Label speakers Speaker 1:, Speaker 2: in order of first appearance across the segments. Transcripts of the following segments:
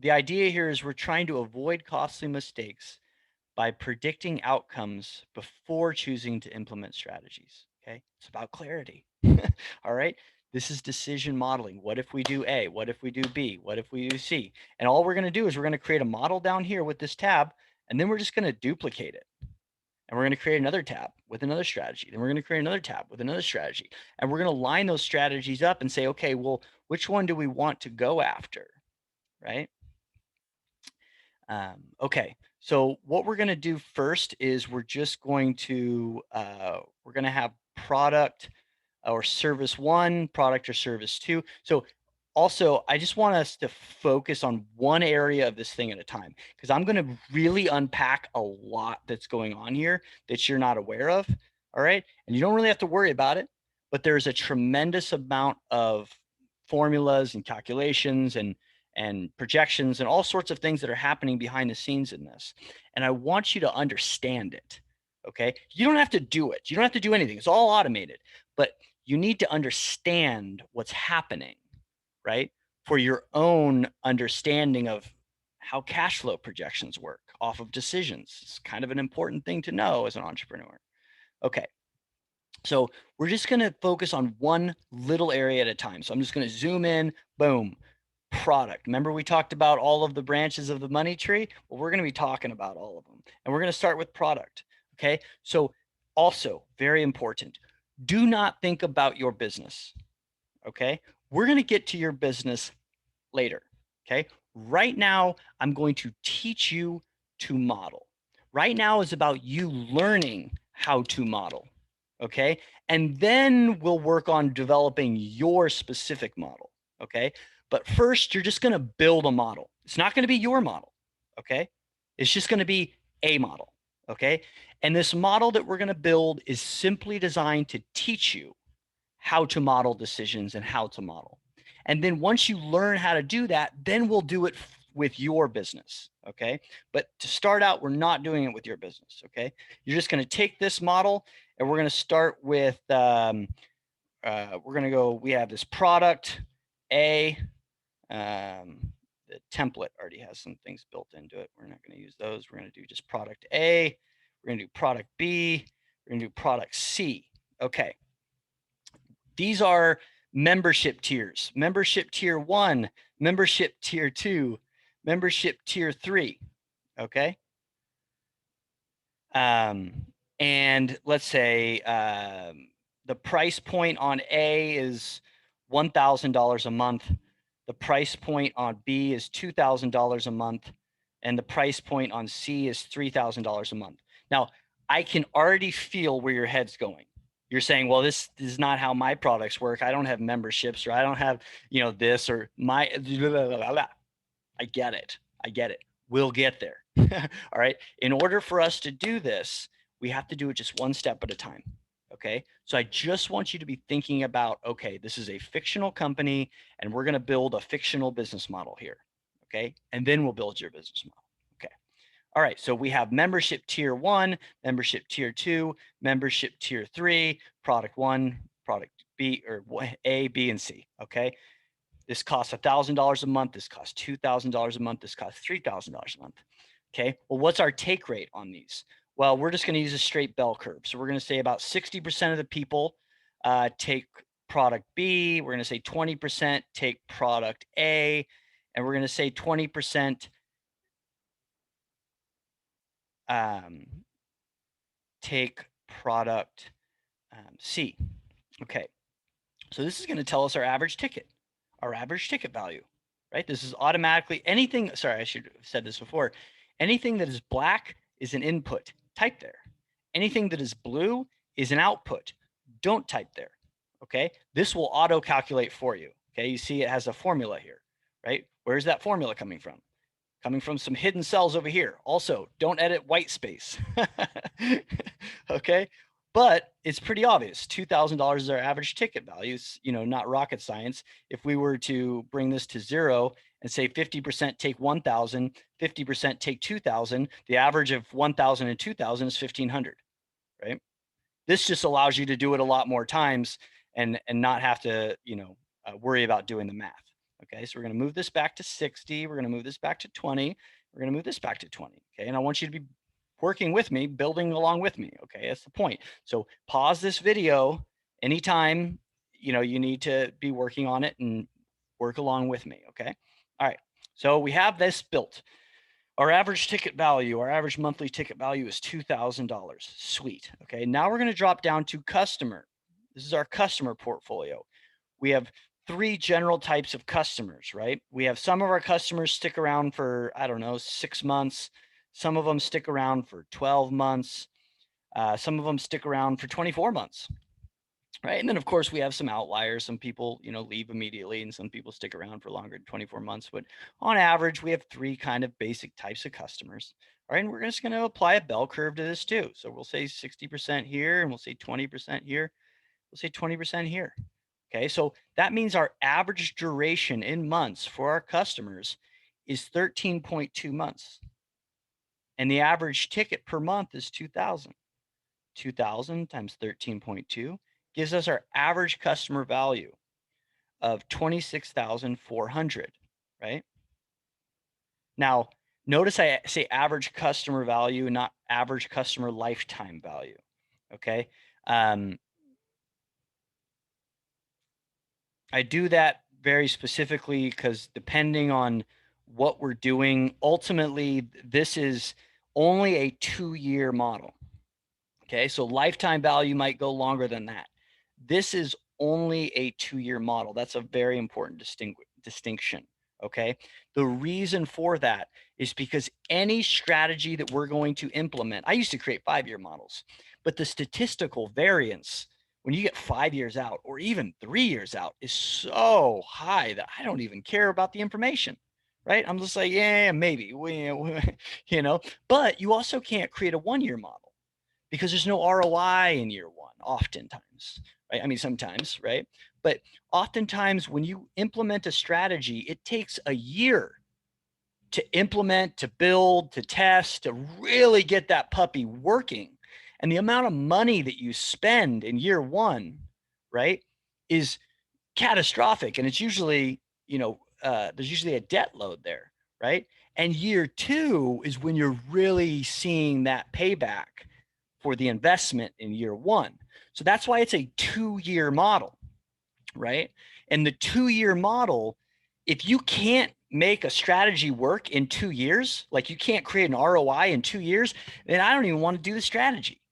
Speaker 1: the idea here is we're trying to avoid costly mistakes by predicting outcomes before choosing to implement strategies. Okay, it's about clarity. All right, this is decision modeling. What if we do A? What if we do B? What if we do C? And all we're going to do is we're going to create a model down here with this tab, and then we're just going to duplicate it. And we're going to create another tab with another strategy. Then we're going to create another tab with another strategy. And we're going to line those strategies up and say, okay, well, which one do we want to go after? Right? Okay, so what we're going to do first is we're just going to we're going to have product or service one, product or service two. So also, I just want us to focus on one area of this thing at a time, because I'm going to really unpack a lot that's going on here that you're not aware of. All right, and you don't really have to worry about it, but there's a tremendous amount of formulas and calculations and projections and all sorts of things that are happening behind the scenes in this. And I want you to understand it. Okay. You don't have to do it. You don't have to do anything. It's all automated, but you need to understand what's happening, right? For your own understanding of how cash flow projections work off of decisions. It's kind of an important thing to know as an entrepreneur. Okay. So we're just going to focus on one little area at a time. So I'm just going to zoom in, boom, product. Remember we talked about all of the branches of the money tree? Well, we're going to be talking about all of them. And we're going to start with product. Okay. So also very important, do not think about your business. Okay. We're going to get to your business later. Okay. Right now, I'm going to teach you to model. Right now is about you learning how to model. Okay. And then we'll work on developing your specific model. Okay. But first, you're just going to build a model. It's not going to be your model. Okay. It's just going to be a model. Okay. And this model that we're going to build is simply designed to teach you how to model decisions and how to model. And then once you learn how to do that, then we'll do it with your business. Okay. But to start out, we're not doing it with your business. Okay. You're just going to take this model and we're going to start with, we're going to go, we have this product A. The template already has some things built into it. We're not going to use those. We're going to do just product A. We're going to do product B. We're going to do product C. Okay. These are membership tiers. Membership tier 1, membership tier 2, membership tier 3. Okay. And let's say the price point on A is $1,000 a month. The price point on B is $2,000 a month. And the price point on C is $3,000 a month. Now, I can already feel where your head's going. You're saying, well, this is not how my products work. I don't have memberships, or I don't have, this, or my, I get it. I get it. We'll get there. All right. In order for us to do this, we have to do it just one step at a time. Okay. So I just want you to be thinking about, okay, this is a fictional company and we're going to build a fictional business model here. Okay. And then we'll build your business model. Okay. All right. So we have membership tier 1, membership tier 2, membership tier 3, product 1, product B, or A, B, and C. Okay. This costs $1,000 a month. This costs $2,000 a month. This costs $3,000 a month. Okay. Well, what's our take rate on these? Well, we're just going to use a straight bell curve. So we're going to say about 60% of the people take product B. We're going to say 20% take product A. And we're going to say 20% take product C. Okay. So this is going to tell us our average ticket value, right? This is automatically anything. Sorry, I should have said this before. Anything that is black is an input. Type there. Anything that is blue is an output. Don't type there. Okay. This will auto calculate for you. Okay. You see it has a formula here, right? Where's that formula coming from? Coming from some hidden cells over here. Also, don't edit white space. Okay. But it's pretty obvious. $2,000 is our average ticket values, not rocket science. If we were to bring this to 0 and say 50% take 1,000, 50% take 2,000, the average of 1,000 and 2,000 is 1,500, right? This just allows you to do it a lot more times and not have to, worry about doing the math. Okay, so we're going to move this back to 60. We're going to move this back to 20. We're going to move this back to 20. Okay, and I want you to be working with me, building along with me. Okay, that's the point. So pause this video anytime you need to be working on it and work along with me. Okay, all right. So we have this built. Our average ticket value, our average monthly ticket value is $2,000. Sweet. Okay, now we're going to drop down to customer. This is our customer portfolio. We have 3 general types of customers, right? We have some of our customers stick around for, I don't know, 6 months. Some of them stick around for 12 months. Some of them stick around for 24 months, right? And then of course we have some outliers. Some people, leave immediately, and some people stick around for longer than 24 months. But on average, we have 3 kind of basic types of customers. All right, and we're just going to apply a bell curve to this too. So we'll say 60% here, and we'll say 20% here. We'll say 20% here. Okay, so that means our average duration in months for our customers is 13.2 months. And the average ticket per month is 2,000. 2,000 times 13.2 gives us our average customer value of 26,400, right? Now, notice I say average customer value, not average customer lifetime value, okay? I do that very specifically because depending on what we're doing, ultimately, this is only a 2-year model. Okay, so lifetime value might go longer than that. This is only a 2-year model. That's a very important distinction. Okay, the reason for that is because any strategy that we're going to implement, I used to create 5-year models, but the statistical variance when you get 5 years out or even 3 years out is so high that I don't even care about the information, right? I'm just like, yeah, maybe, but you also can't create a 1-year model because there's no ROI in year 1, oftentimes, right? I mean, sometimes, right? But oftentimes when you implement a strategy, it takes a year to implement, to build, to test, to really get that puppy working. And the amount of money that you spend in year 1, right, is catastrophic. And it's usually, there's usually a debt load there, right? And year 2 is when you're really seeing that payback for the investment in year 1. So that's why it's a 2-year model, right? And the 2-year model, if you can't make a strategy work in 2 years, like you can't create an ROI in 2 years, then I don't even want to do the strategy,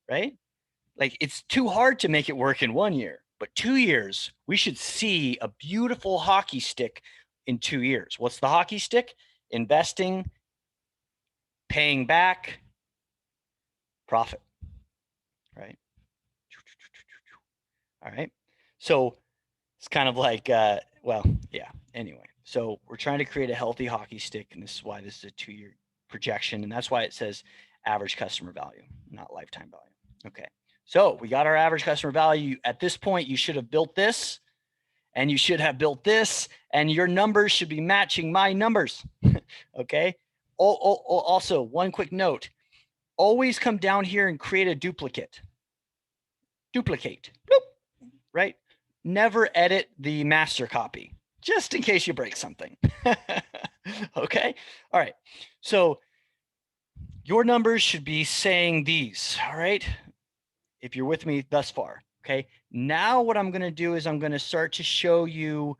Speaker 1: right? Like it's too hard to make it work in 1 year, but 2 years, we should see a beautiful hockey stick in 2 years. What's the hockey stick? Investing, paying back, profit, right? All right. So it's kind of like, well, yeah, anyway. So we're trying to create a healthy hockey stick, and this is why this is a 2-year projection, and that's why it says average customer value, not lifetime value. Okay. So we got our average customer value. At this point, you should have built this, and you should have built this, and your numbers should be matching my numbers. Okay. Also, one quick note, always come down here and create a duplicate. Duplicate, bloop, right? Never edit the master copy, just in case you break something. Okay. All right. So your numbers should be saying these. All right. If you're with me thus far. Okay. Now what I'm going to do is I'm going to start to show you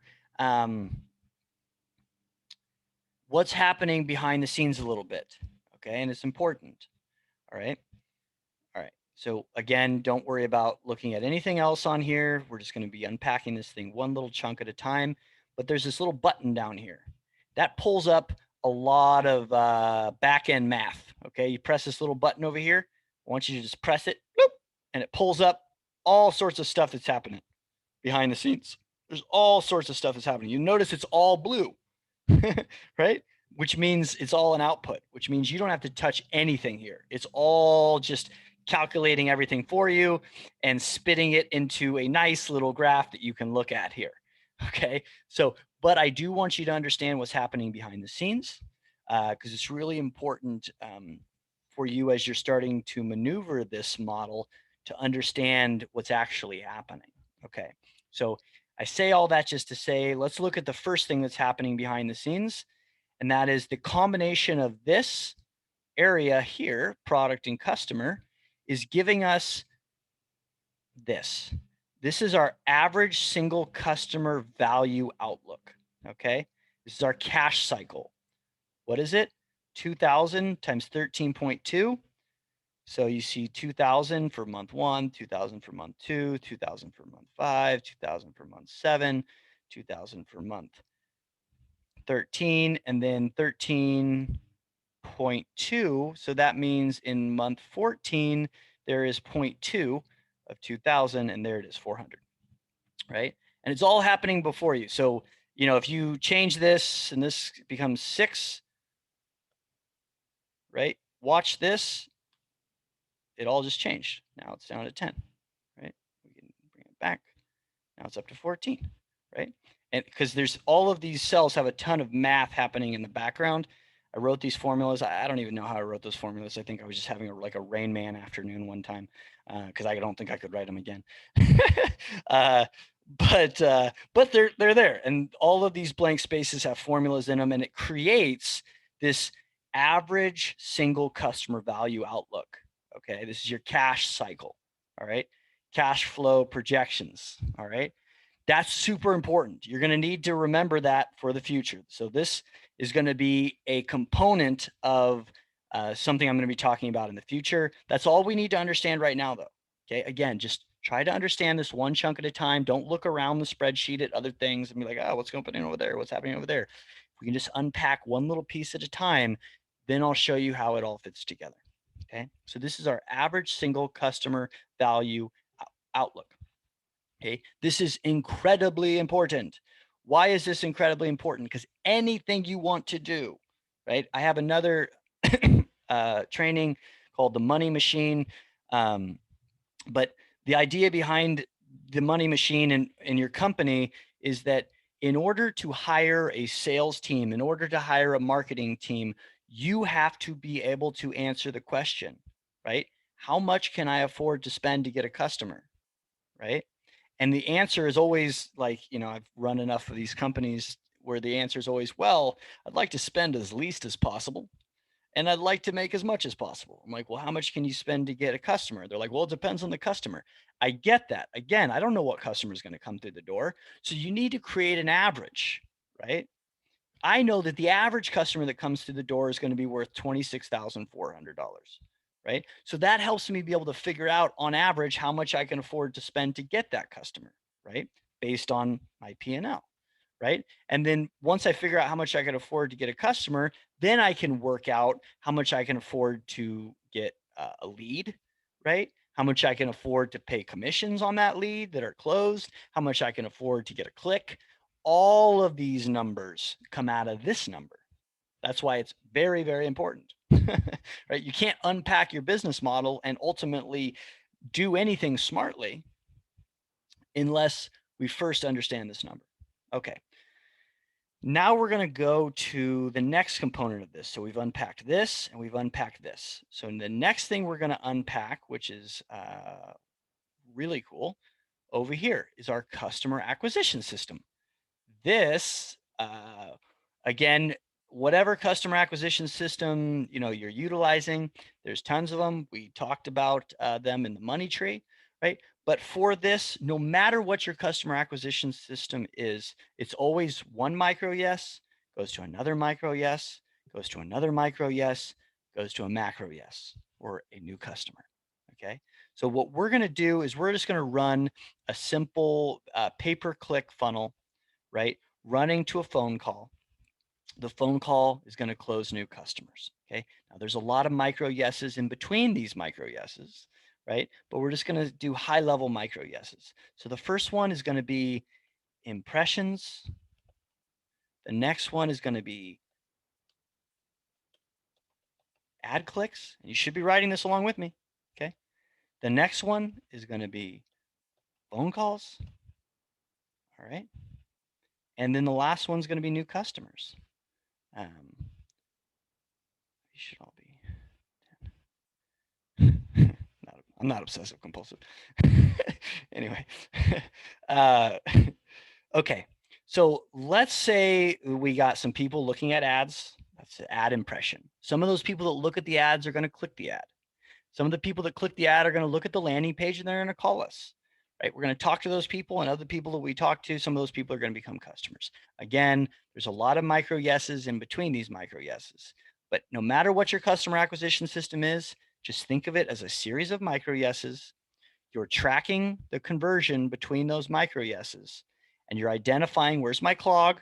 Speaker 1: what's happening behind the scenes a little bit. Okay. And it's important. All right. All right. So again, don't worry about looking at anything else on here. We're just going to be unpacking this thing one little chunk at a time. But there's this little button down here that pulls up a lot of back-end math. Okay, you press this little button over here. I want you to just press it, bloop, and it pulls up all sorts of stuff that's happening behind the scenes. There's all sorts of stuff that's happening. You notice it's all blue, right? Which means it's all an output, which means you don't have to touch anything here. It's all just calculating everything for you and spitting it into a nice little graph that you can look at here. Okay, so, but I do want you to understand what's happening behind the scenes because it's really important for you as you're starting to maneuver this model to understand what's actually happening. Okay, so I say all that just to say, let's look at the first thing that's happening behind the scenes. And that is the combination of this area here, product and customer, is giving us this. This is our average single customer value outlook. Okay. This is our cash cycle. What is it? 2000 times 13.2. So you see 2000 for month 1, 2000 for month 2, 2000 for month 5, 2000 for month 7, 2000 for month 13, and then 13.2. So that means in month 14, there is 0.2 of 2000, and there it is, 400, right? And it's all happening before you. So, you know, if you change this and this becomes 6, right? Watch this. It all just changed. Now it's down to 10, right? We can bring it back. Now it's up to 14, right? And because there's all of these cells have a ton of math happening in the background. I wrote these formulas. I don't even know how I wrote those formulas. I think I was just having like a Rain Man afternoon one time because I don't think I could write them again. But they're there, and all of these blank spaces have formulas in them, and it creates this average single customer value outlook. Okay, this is your cash cycle. All right, cash flow projections. All right, that's super important. You're going to need to remember that for the future. So this is going to be a component of something I'm going to be talking about in the future. That's all we need to understand right now, though. Okay, again, just try to understand this one chunk at a time. Don't look around the spreadsheet at other things and be like, oh, what's going on over there? What's happening over there? If we can just unpack one little piece at a time, then I'll show you how it all fits together. Okay, so this is our average single customer value outlook. Okay, this is incredibly important. Why is this incredibly important? Because anything you want to do, right? I have another training called the Money Machine. But the idea behind the Money Machine in your company is that in order to hire a sales team, in order to hire a marketing team, you have to be able to answer the question, right? How much can I afford to spend to get a customer, right? And the answer is always like, you know, I've run enough of these companies where the answer is always, well, I'd like to spend as least as possible and I'd like to make as much as possible. I'm like, well, how much can you spend to get a customer? They're like, well, it depends on the customer. I get that. Again, I don't know what customer is going to come through the door. So you need to create an average, right? I know that the average customer that comes through the door is going to be worth $26,400, right? So that helps me be able to figure out on average how much I can afford to spend to get that customer, right? Based on my P&L, right? And then once I figure out how much I can afford to get a customer, then I can work out how much I can afford to get a lead, right? How much I can afford to pay commissions on that lead that are closed, how much I can afford to get a click. All of these numbers come out of this number. That's why it's very, very important, right? You can't unpack your business model and ultimately do anything smartly unless we first understand this number. Okay. Now we're going to go to the next component of this. So we've unpacked this and we've unpacked this. So the next thing we're going to unpack, which is really cool, over here is our customer acquisition system. This, again, whatever customer acquisition system you're utilizing, there's tons of them. We talked about them in the money tree, right? But for this, no matter what your customer acquisition system is, it's always one micro yes, goes to another micro yes, goes to another micro yes, goes to a macro yes, or a new customer. Okay. So what we're going to do is we're just going to run a simple pay-per-click funnel, right? Running to a phone call. The phone call is going to close new customers. Okay. Now there's a lot of micro yeses in between these micro yeses, right? But we're just going to do high level micro yeses. So the first one is going to be impressions. The next one is going to be ad clicks. And you should be writing this along with me. Okay. The next one is going to be phone calls. All right. And then the last one's going to be new customers. You should all be I'm not obsessive compulsive. Anyway, Okay, so let's say we got some people looking at ads. That's an ad impression. Some of those people that look at the ads are going to click the ad. Some of the people that click the ad are going to look at the landing page and they're going to call us, right? We're going to talk to those people, and other people that we talk to, some of those people are going to become customers. Again, there's a lot of micro yeses in between these micro yeses, but no matter what your customer acquisition system is, just think of it as a series of micro yeses. You're tracking the conversion between those micro yeses, and you're identifying where's my clog,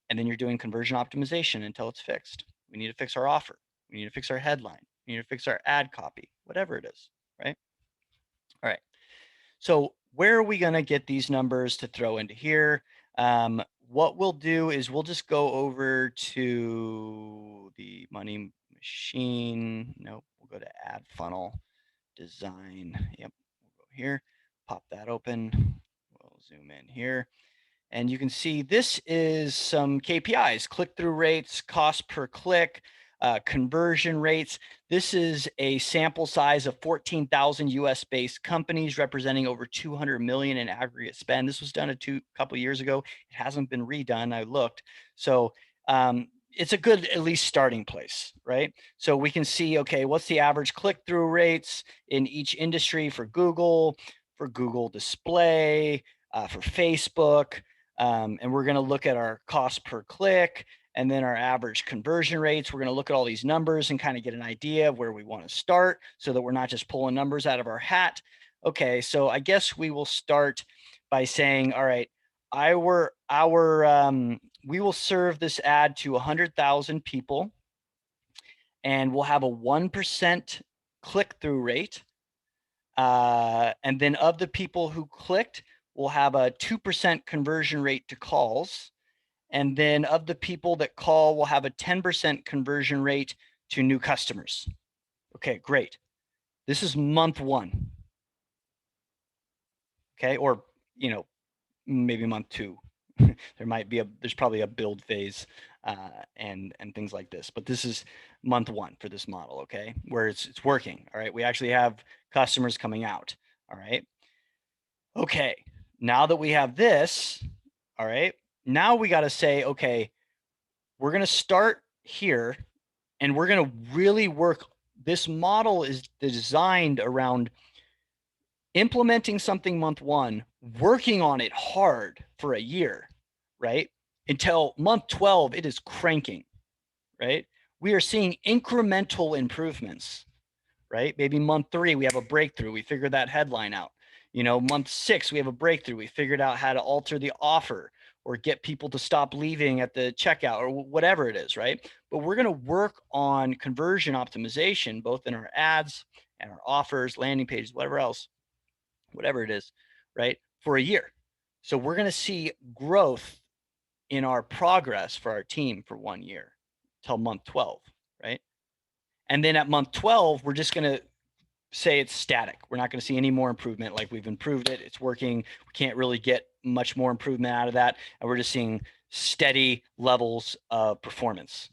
Speaker 1: and then you're doing conversion optimization until it's fixed. We need to fix our offer. We need to fix our headline. We need to fix our ad copy, whatever it is, right? All right. So where are we going to get these numbers to throw into here? What we'll do is we'll just go over to the money machine. Nope, we'll go to ad funnel design. Yep, we'll go here, pop that open. We'll zoom in here. And you can see this is some KPIs, click-through rates, cost per click, conversion rates. This is a sample size of 14,000 US-based companies representing over 200 million in aggregate spend. This was done a couple years ago. It hasn't been redone. I looked. So it's a good at least starting place, right? So we can see, okay, what's the average click-through rates in each industry for Google Display, for Facebook. And we're going to look at our cost per click and then our average conversion rates. We're going to look at all these numbers and kind of get an idea of where we want to start so that we're not just pulling numbers out of our hat. Okay, so I guess we will start by saying, all right, we will serve this ad to 100,000 people, and we'll have a 1% click-through rate. And then of the people who clicked, we'll have a 2% conversion rate to calls. And then of the people that call, we'll have a 10% conversion rate to new customers. Okay, great. This is month 1. Okay, or, you know, maybe month 2. There's probably a build phase and things like this, but this is month 1 for this model, okay, where it's working. All right, we actually have customers coming out. All right. Okay, now that we have this, all right, now we got to say, okay, we're going to start here and we're going to really work. This model is designed around implementing something month 1, working on it hard for a year, right? Until month 12, it is cranking, right? We are seeing incremental improvements, right? Maybe month 3, we have a breakthrough. We figured that headline out. You know, month 6, we have a breakthrough. We figured out how to alter the offer or get people to stop leaving at the checkout or whatever it is, right? But we're going to work on conversion optimization, both in our ads and our offers, landing pages, whatever else, whatever it is, right? For a year. So we're going to see growth in our progress for our team for 1 year till month 12, right? And then at month 12, we're just going to say it's static. We're not going to see any more improvement. Like, we've improved it. It's working. We can't really get much more improvement out of that. And we're just seeing steady levels of performance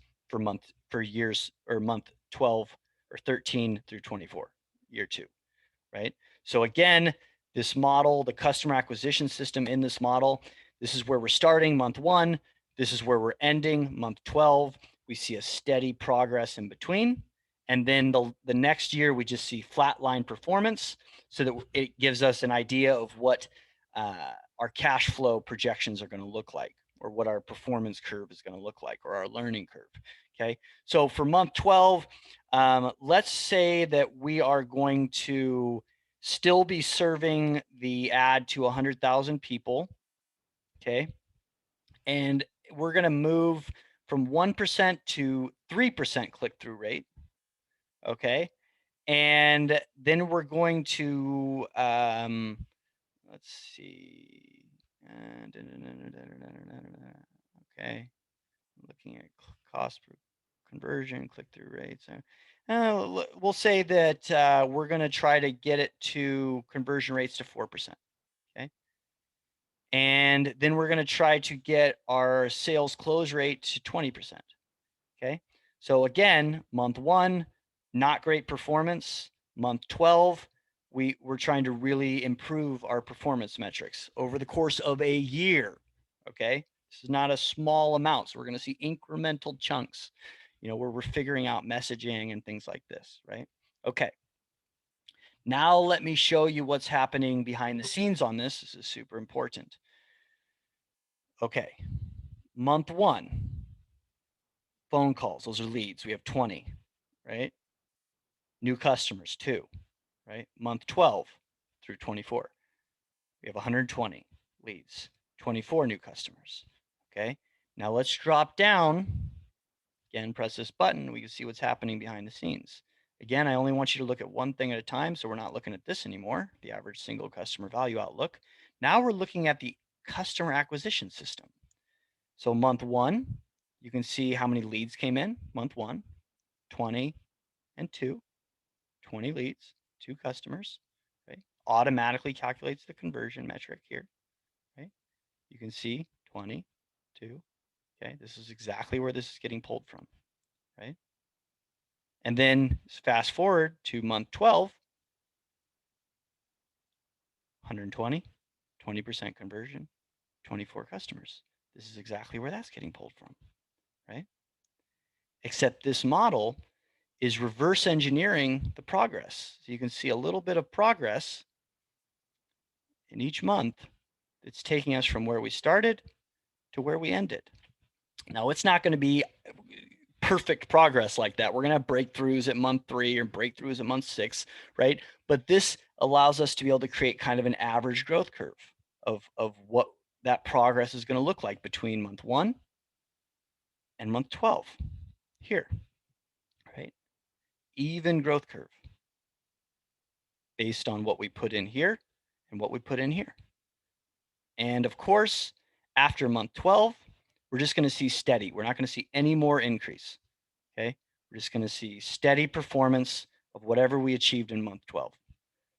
Speaker 1: for years, or month 12 or 13 through 24, year 2, right? So again, this model, the customer acquisition system in this model, this is where we're starting month 1. This is where we're ending month 12. We see a steady progress in between. And then the next year, we just see flatline performance so that it gives us an idea of what our cash flow projections are going to look like, or what our performance curve is going to look like, or our learning curve. Okay, so for month 12, let's say that we are going to still be serving the ad to 100,000 people. Okay, and we're going to move from 1% to 3% click-through rate. Okay, and then we're going to let's see, okay, looking at cost per conversion, click-through rates. We'll say that we're going to try to get it to conversion rates to 4%. Okay, and then we're going to try to get our sales close rate to 20%. Okay, so again, month 1, not great performance. Month 12, we're trying to really improve our performance metrics over the course of a year. okay? This is not a small amount, so we're going to see incremental chunks, where we're figuring out messaging and things like this, right? Okay. Now let me show you what's happening behind the scenes on this. This is super important. Okay, month 1, phone calls, those are leads. We have 20, right? New customers, 2, right? Month 12 through 24, we have 120 leads, 24 new customers, okay? Now let's drop down, again, press this button, we can see what's happening behind the scenes. Again, I only want you to look at one thing at a time, so we're not looking at this anymore, the average single customer value outlook. Now we're looking at the customer acquisition system. So month 1, you can see how many leads came in, month 1, 20 and 2, 20 leads, 2 customers, right? Automatically calculates the conversion metric here, right? You can see 20, 2, okay? This is exactly where this is getting pulled from, right? And then fast forward to month 12, 120, 20% conversion, 24 customers. This is exactly where that's getting pulled from, right? Except this model is reverse engineering the progress. So you can see a little bit of progress in each month. It's taking us from where we started to where we ended. Now, it's not going to be perfect progress like that. We're going to have breakthroughs at month 3 or breakthroughs at month 6, right? But this allows us to be able to create kind of an average growth curve of what that progress is going to look like between month 1 and month 12 here, right? Even growth curve based on what we put in here and what we put in here. And of course, after month 12, we're just going to see steady. We're not going to see any more increase, okay? We're just going to see steady performance of whatever we achieved in month 12.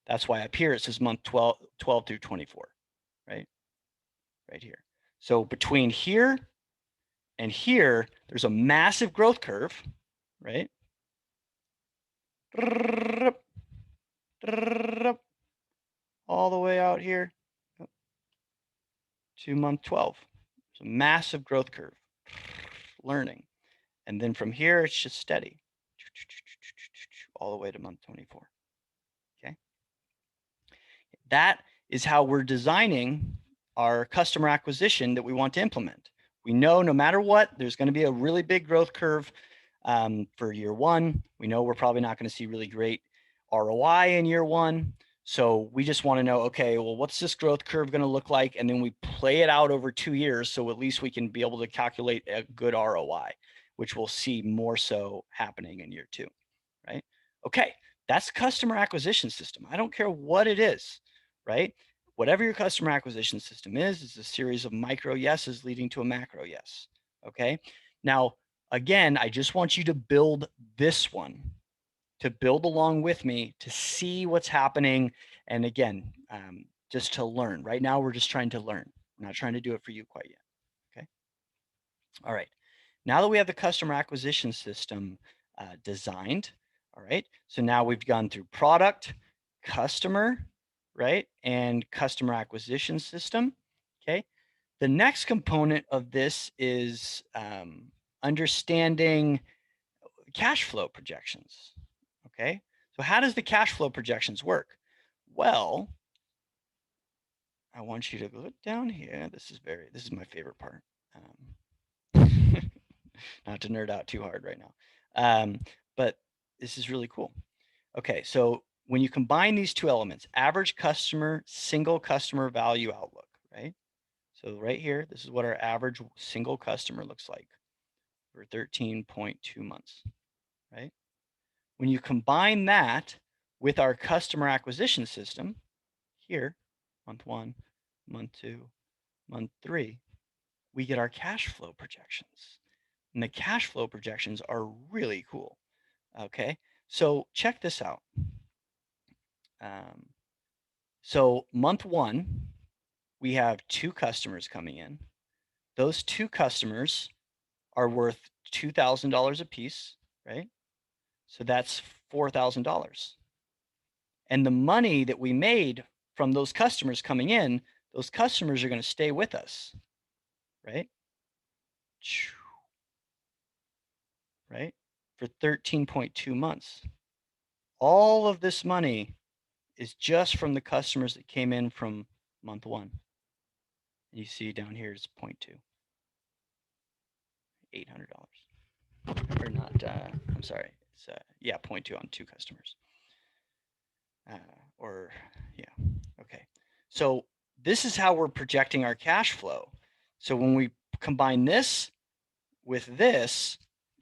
Speaker 1: That's why up here it says month 12 through 24, right? Right here. So between here and here, there's a massive growth curve, right? All the way out here to month 12. It's a massive growth curve, learning. And then from here, it's just steady all the way to month 24. Okay. That is how we're designing our customer acquisition that we want to implement. We know no matter what, there's going to be a really big growth curve for year 1. We know we're probably not going to see really great ROI in year 1. So we just want to know, okay, well, what's this growth curve going to look like? And then we play it out over 2 years. So at least we can be able to calculate a good ROI, which we'll see more so happening in year 2, right? Okay, that's customer acquisition system. I don't care what it is, right? Whatever your customer acquisition system is a series of micro yeses leading to a macro yes, okay? Now, again, I just want you to build this one, to build along with me, to see what's happening. And again, just to learn. Right now, we're just trying to learn. We're not trying to do it for you quite yet, okay? All right, now that we have the customer acquisition system designed, all right, so now we've gone through product, customer, right, and customer acquisition system, okay? The next component of this is understanding cash flow projections, okay? So how does the cash flow projections work? Well, I want you to look down here. This is my favorite part. Not to nerd out too hard right now, but this is really cool. Okay, so when you combine these 2 elements, average customer, single customer value outlook, right? So right here, this is what our average single customer looks like for 13.2 months, right? When you combine that with our customer acquisition system here, month 1, month 2, month 3, we get our cash flow projections. And the cash flow projections are really cool. Okay, so check this out. So month 1, we have 2 customers coming in. Those 2 customers are worth $2,000 a piece, right? So that's $4,000. And the money that we made from those customers coming in, those customers are going to stay with us. right? Right? For 13.2 months. All of this money is just from the customers that came in from month 1. You see down here is 0.2, $800. Or not, I'm sorry. It's, yeah, 0.2 on 2 customers. Or, yeah, okay. So this is how we're projecting our cash flow. So when we combine this with this,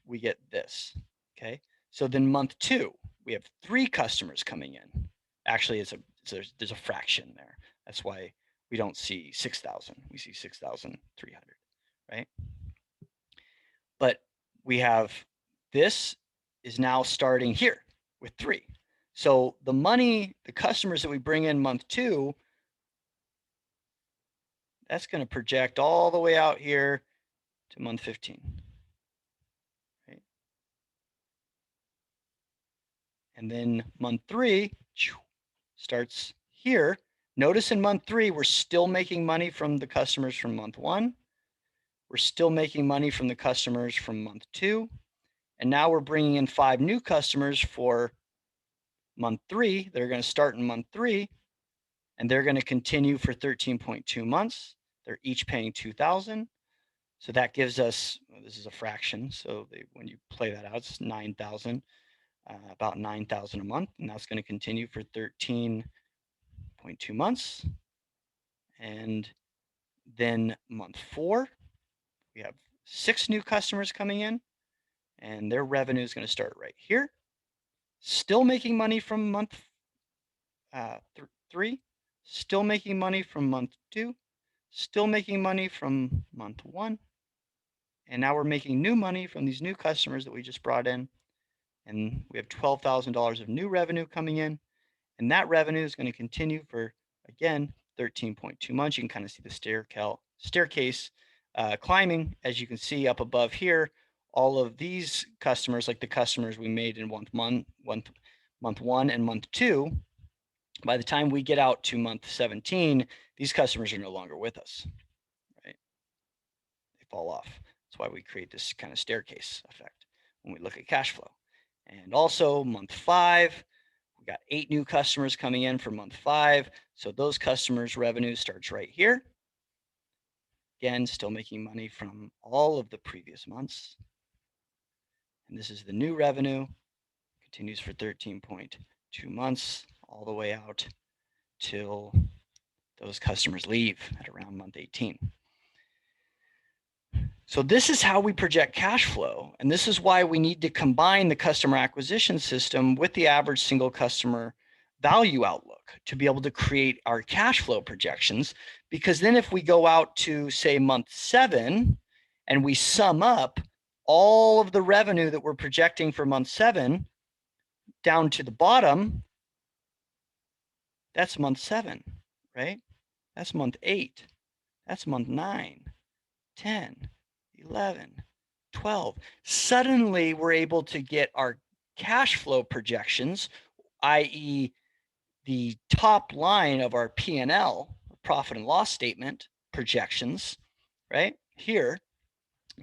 Speaker 1: we get this, okay? So then month 2, we have 3 customers coming in. Actually, there's a fraction there. That's why we don't see 6,000. We see 6,300, right? But we have this is now starting here with 3. So the money, the customers that we bring in month 2, that's going to project all the way out here to month 15. Right? And then month 3 starts here. Notice in month 3, we're still making money from the customers from month 1. We're still making money from the customers from month 2. And now we're bringing in 5 new customers for month 3. They're going to start in month 3, and they're going to continue for 13.2 months. They're each paying $2,000. So that gives us, well, this is a fraction. So when you play that out, it's 9,000, about 9,000 a month. And that's going to continue for 13.2 months. And then month 4, we have 6 new customers coming in, and their revenue is going to start right here. Still making money from month 3, still making money from month 2, still making money from month 1. And now we're making new money from these new customers that we just brought in. And we have $12,000 of new revenue coming in. And that revenue is going to continue for, again, 13.2 months. You can kind of see the staircase climbing. As you can see up above here, all of these customers, like the customers we made in month 1 and month 2, by the time we get out to month 17, these customers are no longer with us, right? They fall off. That's why we create this kind of staircase effect when we look at cash flow. And also month 5, we got 8 new customers coming in for month 5. So those customers' revenue starts right here. Again, still making money from all of the previous months. And this is the new revenue, continues for 13.2 months, all the way out till those customers leave at around month 18. So this is how we project cash flow. And this is why we need to combine the customer acquisition system with the average single customer value outlook to be able to create our cash flow projections. Because then if we go out to, say, month 7, and we sum up all of the revenue that we're projecting for month 7 down to the bottom, that's month 7, right? That's month 8. That's month 9, 10, 11, 12. Suddenly we're able to get our cash flow projections, i.e. the top line of our P&L, profit and loss statement projections, right here,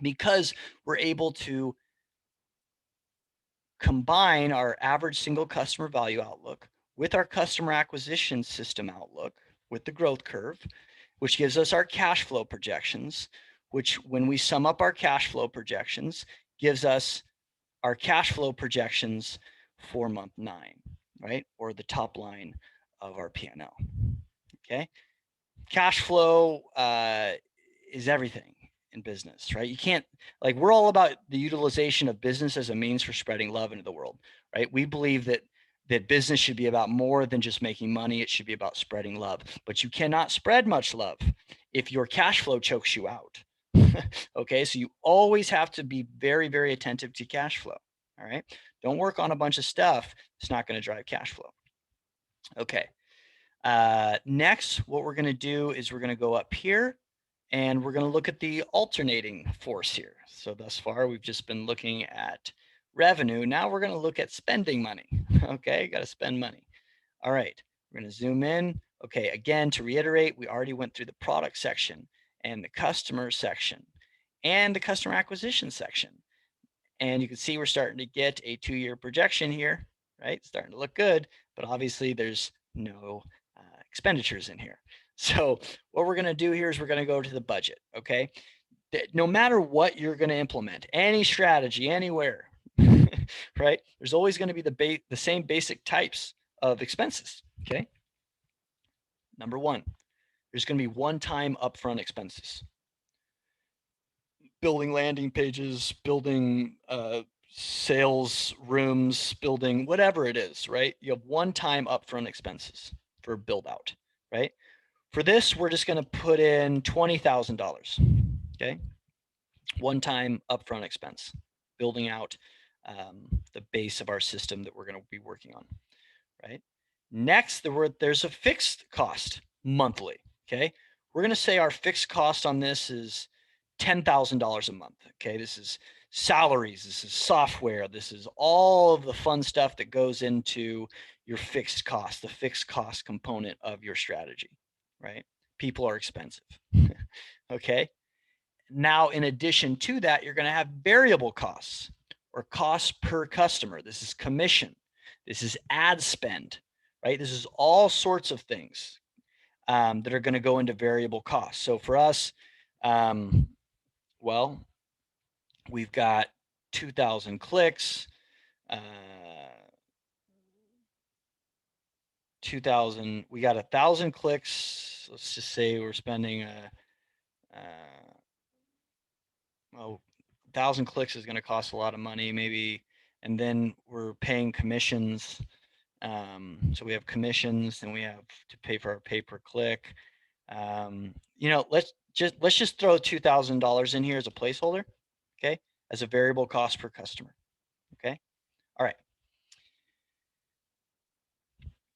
Speaker 1: because we're able to combine our average single customer value outlook with our customer acquisition system outlook with the growth curve, which gives us our cash flow projections, which when we sum up our cash flow projections, gives us our cash flow projections for month 9, right? Or the top line of our P&L, okay? Cash flow is everything in business, right? You can't, like, we're all about the utilization of business as a means for spreading love into the world, right? We believe that business should be about more than just making money. It should be about spreading love. But you cannot spread much love if your cash flow chokes you out. Okay, so you always have to be very, very attentive to cash flow. All right, don't work on a bunch of stuff. It's not going to drive cash flow. Okay, next, what we're going to do is we're going to go up here and we're going to look at the alternating force here. So thus far, we've just been looking at revenue. Now we're going to look at spending money. Okay, got to spend money. All right, we're going to zoom in. Okay, again, to reiterate, we already went through the product section. and the customer section and the customer acquisition section. And you can see we're starting to get a 2-year projection here, right? Starting to look good, but obviously there's no expenditures in here. So what we're going to do here is we're going to go to the budget, okay? No matter what you're going to implement, any strategy, anywhere, right? There's always going to be the same basic types of expenses, okay? Number one, there's going to be one-time upfront expenses. Building landing pages, building sales rooms, building whatever it is, right? You have one-time upfront expenses for build out, right? For this, we're just going to put in $20,000, okay? One-time upfront expense, building out the base of our system that we're going to be working on, right? Next, there's a fixed cost monthly, okay? We're going to say our fixed cost on this is $10,000 a month, okay? This is salaries, this is software, this is all of the fun stuff that goes into your fixed cost, the fixed cost component of your strategy, right? People are expensive, okay? Now, in addition to that, you're going to have variable costs or costs per customer. This is commission. This is ad spend, right? This is all sorts of things that are going to go into variable costs. So for us, well, we've got 2,000 clicks, 2,000, we got 1,000 clicks. Let's just say we're spending, 1,000 clicks is going to cost a lot of money, maybe. And then we're paying commissions. So we have commissions and we have to pay for our pay-per-click. You know, let's just throw $2,000 in here as a placeholder, okay, as a variable cost per customer, okay. All right.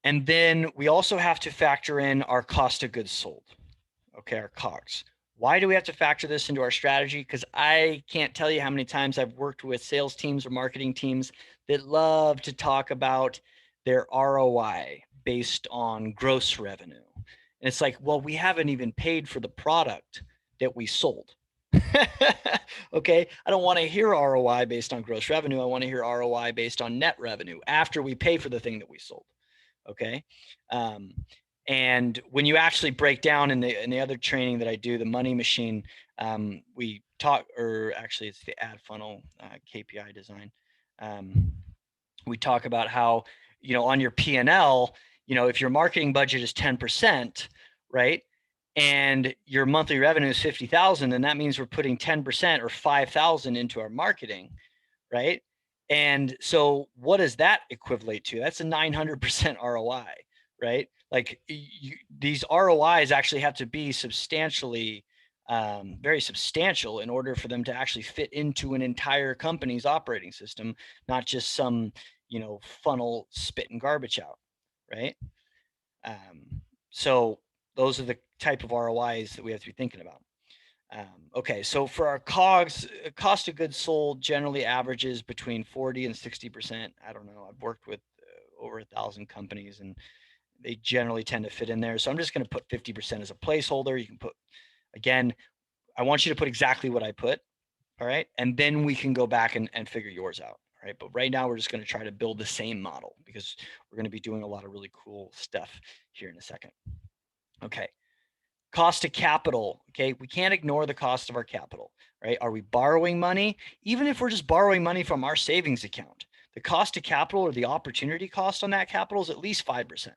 Speaker 1: And then we also have to factor in our cost of goods sold, okay, our COGS. Why do we have to factor this into our strategy? Because I can't tell you how many times I've worked with sales teams or marketing teams that love to talk about their ROI based on gross revenue. And it's like, well, we haven't even paid for the product that we sold. Okay, I don't want to hear ROI based on gross revenue. I want to hear ROI based on net revenue after we pay for the thing that we sold. Okay. And when you actually break down in the other training that I do, the money machine, we talk, or actually it's the ad funnel KPI design. We talk about how, you know, on your P&L, you know, if your marketing budget is 10%, right, and your monthly revenue is 50,000, then that means we're putting 10% or 5,000 into our marketing, right? And so what does that equivalent to? That's a 900% ROI, right? Like these ROIs actually have to be substantially, very substantial in order for them to actually fit into an entire company's operating system, not just some, you know, funnel spit and garbage out, right? So those are the type of ROIs that we have to be thinking about. Okay, so for our COGS, cost of goods sold generally averages between 40 and 60%. I don't know. I've worked with over 1,000 companies and they generally tend to fit in there. So I'm just going to put 50% as a placeholder. You can put, again, I want you to put exactly what I put. All right. And then we can go back and figure yours out. All right. But right now we're just going to try to build the same model because we're going to be doing a lot of really cool stuff here in a second. Okay. Cost of capital. Okay. We can't ignore the cost of our capital, right? Are we borrowing money? Even if we're just borrowing money from our savings account, the cost of capital or the opportunity cost on that capital is at least 5%.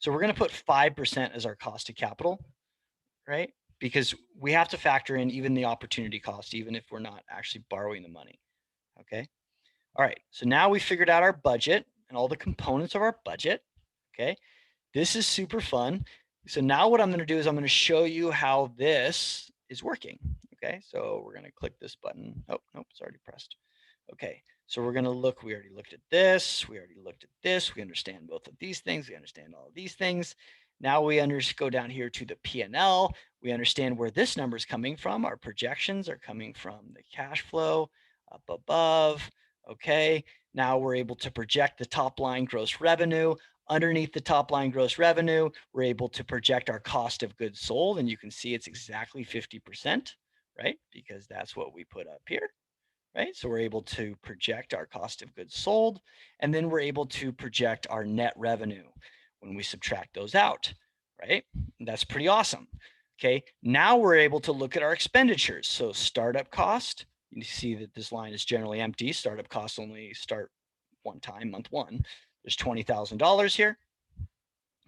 Speaker 1: So we're going to put 5% as our cost of capital, right? Because we have to factor in even the opportunity cost, even if we're not actually borrowing the money. Okay. All right. So now we figured out our budget and all the components of our budget. Okay. This is super fun. So now what I'm going to do is I'm going to show you how this is working. Okay. So we're going to click this button. Oh, nope, it's already pressed. Okay. So we're going to look, we already looked at this. We already looked at this. We understand both of these things. We understand all of these things. Now we go down here to the P&L. We understand where this number is coming from. Our projections are coming from the cash flow up above. Okay. Now we're able to project the top line gross revenue. Underneath the top line gross revenue, we're able to project our cost of goods sold, and you can see it's exactly 50%, right? Because that's what we put up here, right? So we're able to project our cost of goods sold, and then we're able to project our net revenue when we subtract those out, right? That's pretty awesome. Okay, now we're able to look at our expenditures. So startup cost, you see that this line is generally empty. Startup costs only start one time, month one. There's $20,000 here.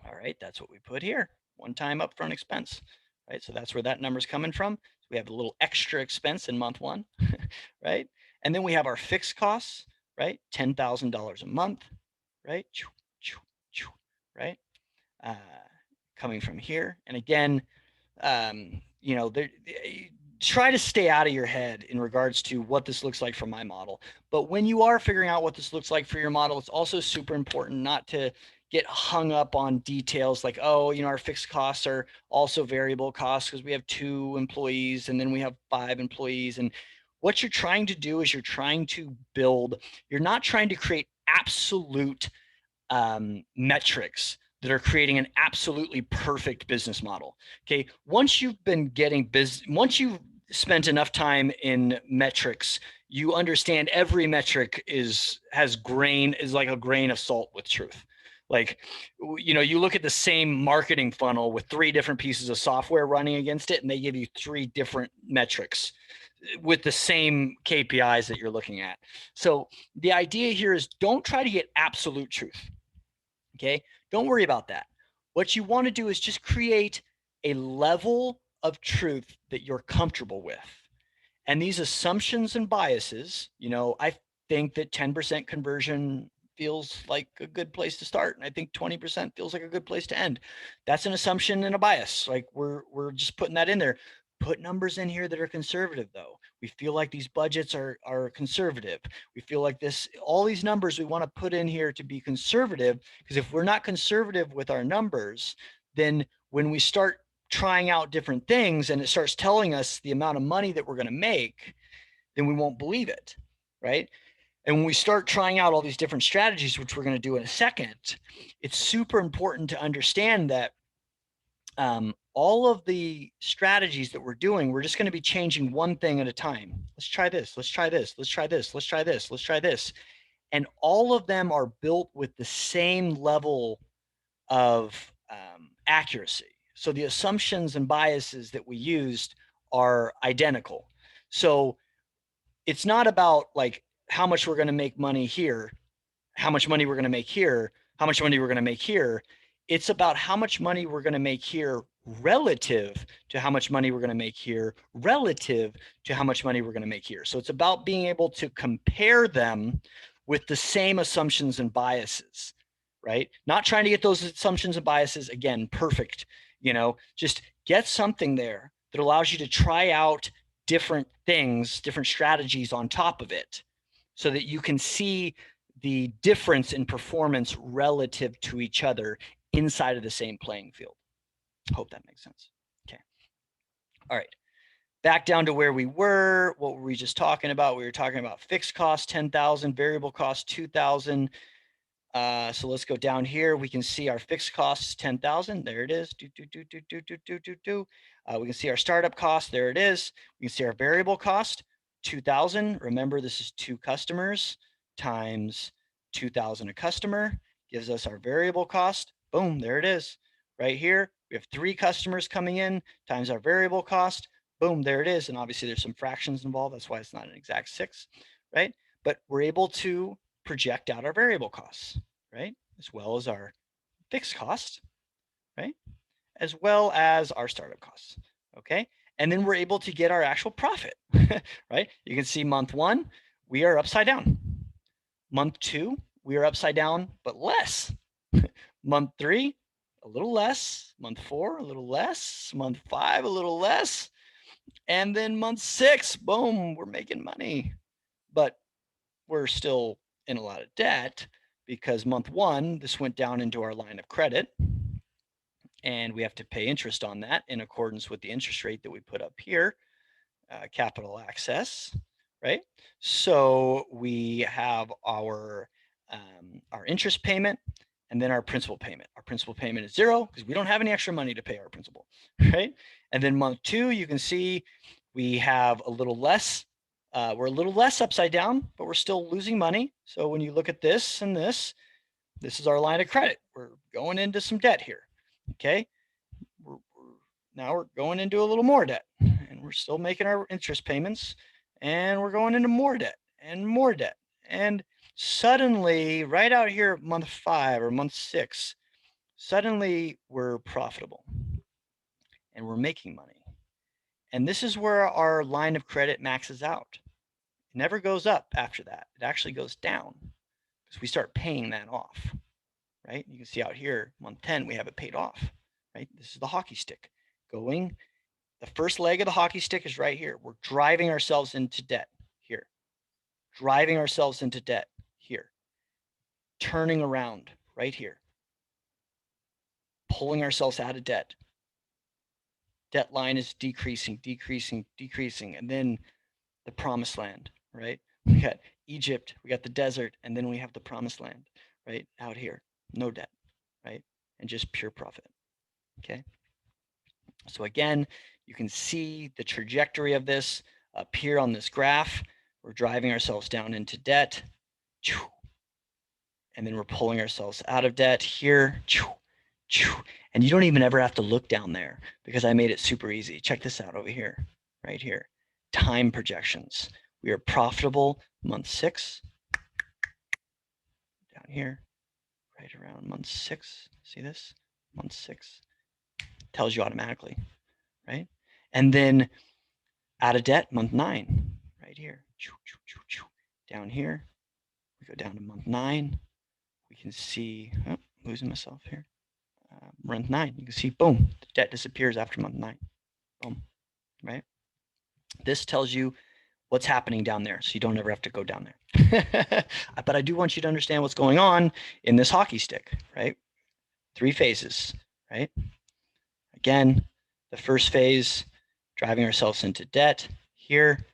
Speaker 1: All right, that's what we put here. One time upfront expense, right? So that's where that number's coming from. So we have a little extra expense in month one, right? And then we have our fixed costs, right? $10,000 a month, right? Right? Coming from here. And again, you know, try to stay out of your head in regards to what this looks like for my model. But when you are figuring out what this looks like for your model, it's also super important not to get hung up on details like, oh, you know, our fixed costs are also variable costs because we have 2 employees and then we have 5 employees. And what you're trying to do is you're trying to build, you're not trying to create absolute metrics that are creating an absolutely perfect business model. Okay, once you've been getting once you've spent enough time in metrics, you understand every metric is like a grain of salt with truth. Like, you know, you look at the same marketing funnel with 3 different pieces of software running against it, and they give you 3 different metrics with the same KPIs that you're looking at. So the idea here is don't try to get absolute truth. Okay, don't worry about that. What you want to do is just create a level of truth that you're comfortable with. And these assumptions and biases, you know, I think that 10% conversion feels like a good place to start. And I think 20% feels like a good place to end. That's an assumption and a bias. Like we're just putting that in there. Put numbers in here that are conservative though. We feel like these budgets are conservative. We feel like all these numbers we want to put in here to be conservative, because if we're not conservative with our numbers, then when we start trying out different things and it starts telling us the amount of money that we're going to make, then we won't believe it, right? And when we start trying out all these different strategies, which we're going to do in a second, it's super important to understand that all of the strategies that we're doing, we're just going to be changing one thing at a time. Let's try this. Let's try this. Let's try this. Let's try this. Let's try this. And all of them are built with the same level of accuracy. So the assumptions and biases that we used are identical. So it's not about like how much we're going to make money here, how much money we're going to make here, how much money we're going to make here. It's about how much money we're going to make here relative to how much money we're going to make here, relative to how much money we're going to make here. So it's about being able to compare them with the same assumptions and biases, right? Not trying to get those assumptions and biases, again, perfect, you know, just get something there that allows you to try out different things, different strategies on top of it so that you can see the difference in performance relative to each other inside of the same playing field. Hope that makes sense. Okay. All right. Back down to where we were. What were we just talking about? We were talking about fixed cost 10,000, variable cost 2,000. So let's go down here. We can see our fixed costs 10,000. There it is. We can see our startup cost. There it is. We can see our variable cost 2,000. Remember, this is 2 customers times 2,000 a customer gives us our variable cost. Boom, there it is. Right here, we have 3 customers coming in times our variable cost. Boom, there it is. And obviously there's some fractions involved. That's why it's not an exact 6, right? But we're able to project out our variable costs, right? As well as our fixed costs, right? As well as our startup costs, okay? And then we're able to get our actual profit, right? You can see month 1, we are upside down. Month 2, we are upside down, but less. Month 3, a little less. Month 4, a little less. Month 5, a little less. And then month 6, boom, we're making money. But we're still in a lot of debt because month 1, this went down into our line of credit and we have to pay interest on that in accordance with the interest rate that we put up here, capital access, right? So we have our interest payment, and then our principal payment. Our principal payment is 0 because we don't have any extra money to pay our principal, right? And then month 2, you can see we have a little less. We're a little less upside down, but we're still losing money. So when you look at this and this is our line of credit. We're going into some debt here, okay? Now we're going into a little more debt, and we're still making our interest payments, and we're going into more debt and more debt. And suddenly, right out here at month 5 or month 6, suddenly we're profitable and we're making money. And this is where our line of credit maxes out. It never goes up after that. It actually goes down because we start paying that off, right? You can see out here, month 10, we have it paid off, right? This is the hockey stick going. The first leg of the hockey stick is right here. We're driving ourselves into debt here, driving ourselves into debt here, turning around right here, pulling ourselves out of debt. Debt line is decreasing, decreasing, decreasing. And then the promised land, right? We got Egypt, we got the desert, and then we have the promised land, right? Out here, no debt, right? And just pure profit, okay? So again, you can see the trajectory of this up here on this graph. We're driving ourselves down into debt, and then we're pulling ourselves out of debt here, and you don't even ever have to look down there because I made it super easy. Check this out over here, right here. Time projections. We are profitable month 6, down here, right around month 6. See this? Month 6 tells you automatically, right? And then out of debt, month 9, right here. Down here, we go down to month 9. We can see, oh, losing myself here. Month 9, you can see, boom, the debt disappears after month 9. Boom, right? This tells you what's happening down there, so you don't ever have to go down there. But I do want you to understand what's going on in this hockey stick, right? 3 phases, right? Again, the first phase, driving ourselves into debt here.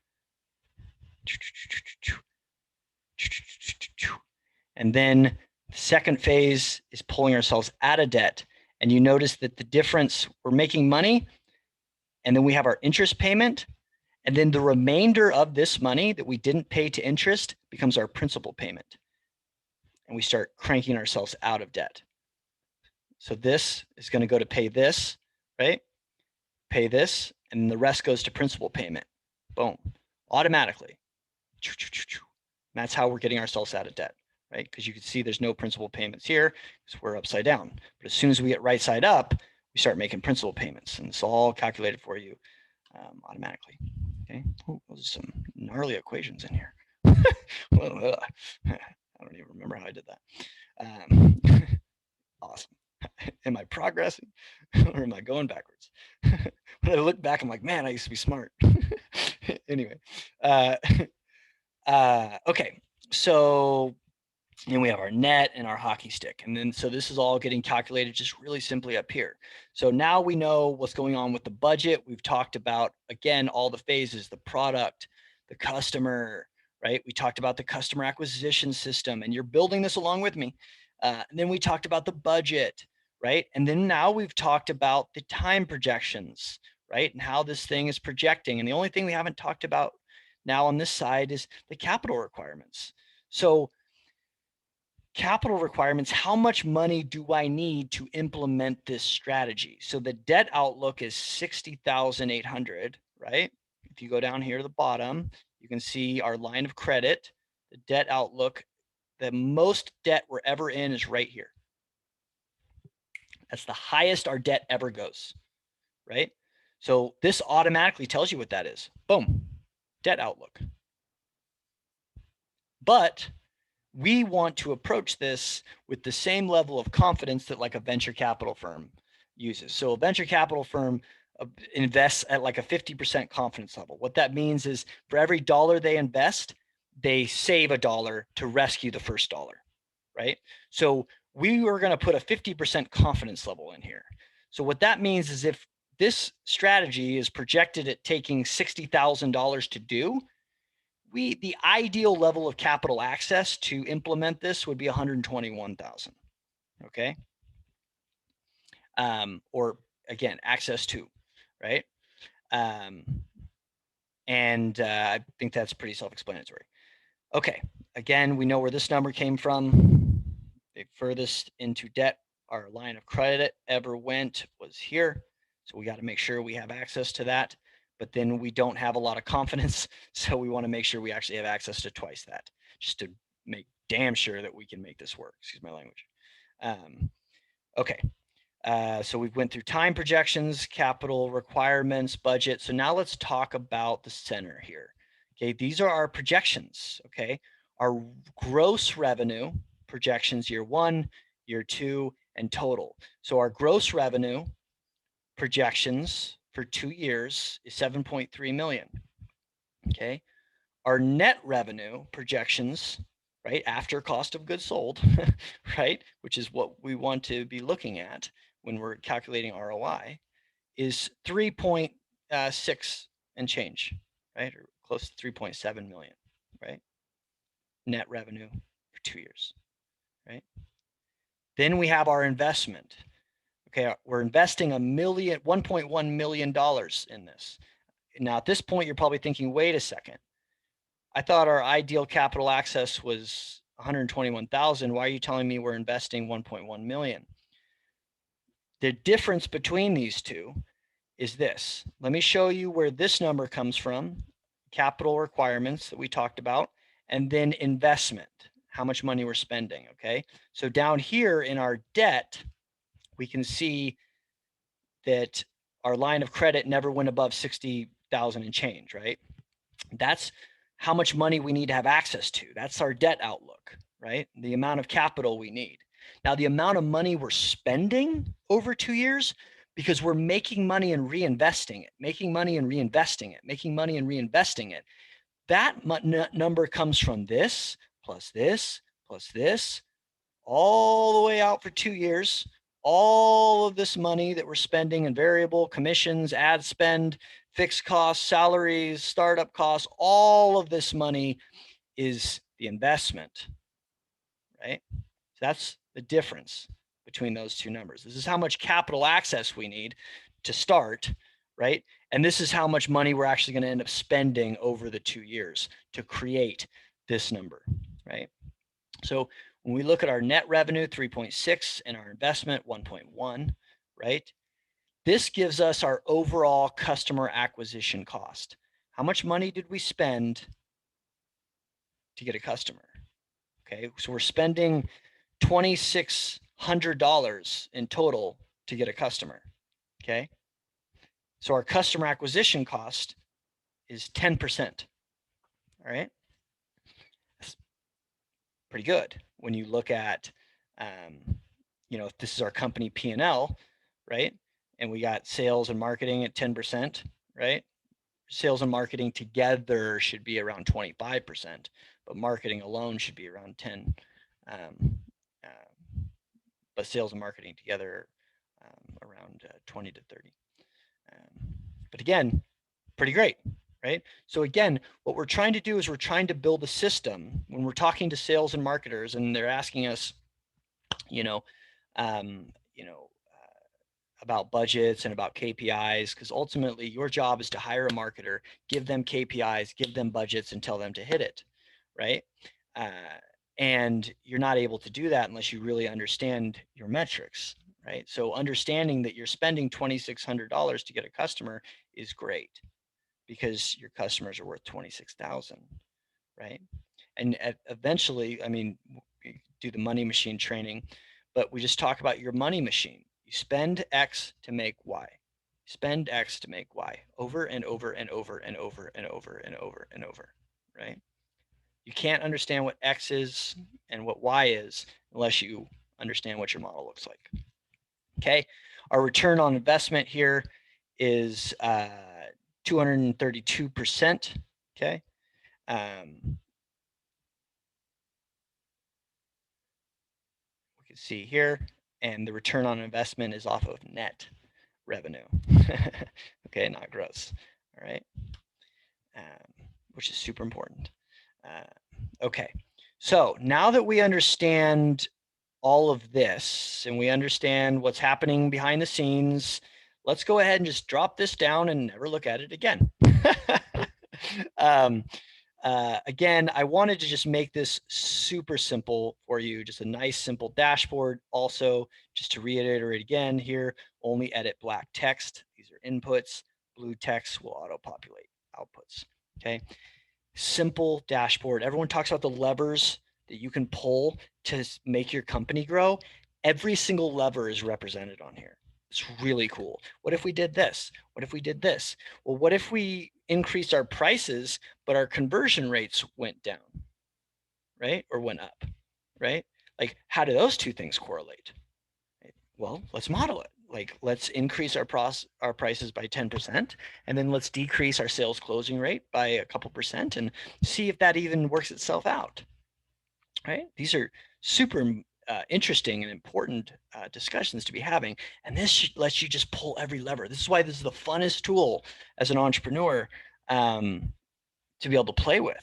Speaker 1: And then the second phase is pulling ourselves out of debt. And you notice that the difference, we're making money, and then we have our interest payment, and then the remainder of this money that we didn't pay to interest becomes our principal payment. And we start cranking ourselves out of debt. So this is going to go to pay this, right? Pay this, and the rest goes to principal payment. Boom, automatically. That's how we're getting ourselves out of debt, right? Because you can see there's no principal payments here because we're upside down. But as soon as we get right side up, we start making principal payments, and it's all calculated for you automatically. Okay. Oh, those are some gnarly equations in here. I don't even remember how I did that. Awesome. Am I progressing or am I going backwards? When I look back, I'm like, man, I used to be smart. Anyway, okay. So and we have our net and our hockey stick. And then, so this is all getting calculated just really simply up here. So now we know what's going on with the budget. We've talked about, again, all the phases, the product, the customer, right? We talked about the customer acquisition system, and you're building this along with me. And then we talked about the budget, right? And then now we've talked about the time projections, right? And how this thing is projecting. And the only thing we haven't talked about now on this side is the capital requirements. So capital requirements, how much money do I need to implement this strategy? So the debt outlook is 60,800, right? If you go down here to the bottom, you can see our line of credit, the debt outlook, the most debt we're ever in is right here. That's the highest our debt ever goes, right? So this automatically tells you what that is. Boom, debt outlook. But we want to approach this with the same level of confidence that like a venture capital firm uses. So a venture capital firm invests at like a 50% confidence level. What that means is for every dollar they invest, they save a dollar to rescue the first dollar, right? So we are going to put a 50% confidence level in here. So what that means is if this strategy is projected at taking $60,000 to do, the ideal level of capital access to implement this would be 121,000. okay? Or again, access to, right? And I think that's pretty self-explanatory. Okay, again, we know where this number came from. The furthest into debt our line of credit ever went was here. So we got to make sure we have access to that. But then we don't have a lot of confidence. So we want to make sure we actually have access to twice that, just to make damn sure that we can make this work. Excuse my language. Okay. So we went through time projections, capital requirements, budget. So now let's talk about the center here. Okay, these are our projections. Okay, our gross revenue projections year 1, year 2, and total. So our gross revenue projections for 2 years is 7.3 million. Okay, our net revenue projections, right, after cost of goods sold, right, which is what we want to be looking at when we're calculating ROI, is 3.6 and change, right, or close to 3.7 million, right, net revenue for 2 years, right? Then we have our investment. Okay, we're investing $1.1 million in this. Now, at this point, you're probably thinking, wait a second. I thought our ideal capital access was 121,000. Why are you telling me we're investing 1.1 million? The difference between these two is this. Let me show you where this number comes from, capital requirements that we talked about, and then investment, how much money we're spending, okay? So down here in our debt, we can see that our line of credit never went above 60,000 and change, right? That's how much money we need to have access to. That's our debt outlook, right? The amount of capital we need. Now, the amount of money we're spending over 2 years, because we're making money and reinvesting it, making money and reinvesting it, making money and reinvesting it. That number comes from this, plus this, plus this, all the way out for 2 years. All of this money that we're spending in variable commissions, ad spend, fixed costs, salaries, startup costs, all of this money is the investment, right? So that's the difference between those two numbers. This is how much capital access we need to start, right? And this is how much money we're actually going to end up spending over the 2 years to create this number, right? So when we look at our net revenue, 3.6, and our investment, 1.1, right? This gives us our overall customer acquisition cost. How much money did we spend to get a customer? Okay, so we're spending $2,600 in total to get a customer. Okay, so our customer acquisition cost is 10%. All right, that's pretty good when you look at, you know, if this is our company P&L, right? And we got sales and marketing at 10%, right? Sales and marketing together should be around 25%, but marketing alone should be around 10. But sales and marketing together around 20 to 30. But again, pretty great, right? So again, what we're trying to do is we're trying to build a system when we're talking to sales and marketers and they're asking us, you know, about budgets and about KPIs, because ultimately your job is to hire a marketer, give them KPIs, give them budgets, and tell them to hit it, right? And you're not able to do that unless you really understand your metrics, right? So understanding that you're spending $2,600 to get a customer is great because your customers are worth 26,000, right? And eventually, I mean, we do the money machine training, but we just talk about your money machine. You spend X to make Y. Spend X to make Y over and over and over and over and over and over and over, right? You can't understand what X is and what Y is unless you understand what your model looks like. Okay, our return on investment here is 232%. Okay. We can see here, and the return on investment is off of net revenue. Okay, not gross. All right, which is super important. Okay, so now that we understand all of this and we understand what's happening behind the scenes, let's go ahead and just drop this down and never look at it again. Again, I wanted to just make this super simple for you, just a nice simple dashboard. Also, just to reiterate again here, only edit black text. These are inputs. Blue text will auto-populate outputs, okay? Simple dashboard. Everyone talks about the levers that you can pull to make your company grow. Every single lever is represented on here. It's really cool. What if we did this? What if we did this? Well, what if we increased our prices, but our conversion rates went down, right? Or went up, right? Like, how do those two things correlate? Well, let's model it. Like, let's increase our prices by 10%, and then let's decrease our sales closing rate by a couple percent and see if that even works itself out, right? These are super interesting and important discussions to be having. And this lets you just pull every lever. This is why this is the funnest tool as an entrepreneur to be able to play with.